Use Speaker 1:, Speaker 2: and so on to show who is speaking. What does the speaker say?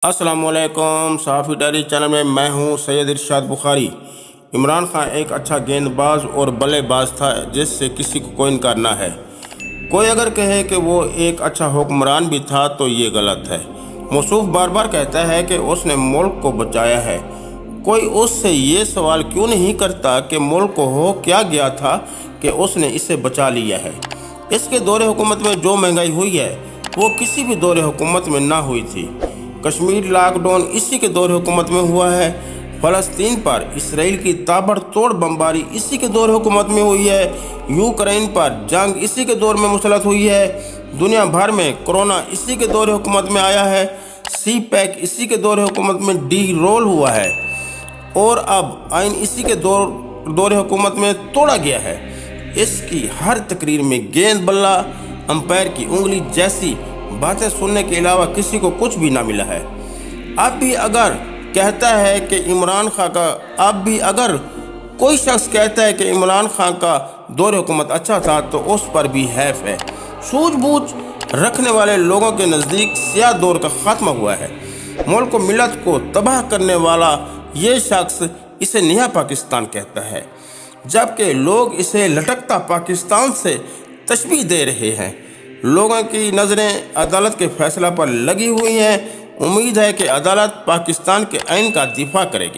Speaker 1: अस्सलाम वालेकुम। सहाफ़ी डायरी चैनल में मैं हूं सैयद इरशाद बुखारी। इमरान खान एक अच्छा गेंदबाज और बल्लेबाज था जिससे किसी को कोई इनकार ना है। कोई अगर कहे कि वो एक अच्छा हुक्मरान भी था तो ये गलत है। मौसूफ बार बार कहता है कि उसने मुल्क को बचाया है। कोई उससे ये सवाल क्यों नहीं करता कि मुल्क को हो क्या गया था कि उसने इसे बचा लिया है। इसके दौरे हुकूमत में जो महंगाई हुई है वो किसी भी दौरे हुकूमत में ना हुई थी। कश्मीर लॉकडाउन इसी के दौर हुकूमत में हुआ है। फ़लस्तीन पर इसराइल की ताबड़तोड़ बमबारी इसी के दौर हुकूमत में हुई है। यूक्रेन पर जंग इसी के दौर में मुसलत हुई है। दुनिया भर में कोरोना इसी के दौर हुकूमत में आया है। सी पैक इसी के दौर हुकूमत में डी रोल हुआ है और अब आइन इसी के दौर हुकूमत में तोड़ा गया है। इसकी हर तकरीर में गेंद बल्ला अंपायर की उंगली जैसी बातें सुनने के अलावा किसी को कुछ भी ना मिला है। अब भी अगर कहता है कि अगर कोई शख्स कहता है कि इमरान खान का दौर हुकूमत अच्छा था तो उस पर भी हैफ है। सूझबूझ रखने वाले लोगों के नज़दीक स्याह दौर का खात्मा हुआ है। मुल्क को मिलत को तबाह करने वाला ये शख्स इसे नया पाकिस्तान कहता है, जबकि लोग इसे लटकता पाकिस्तान से तशबीह दे रहे हैं। लोगों की नज़रें अदालत के फैसला पर लगी हुई हैं। उम्मीद है कि अदालत पाकिस्तान के आइन का दिफा करेगी।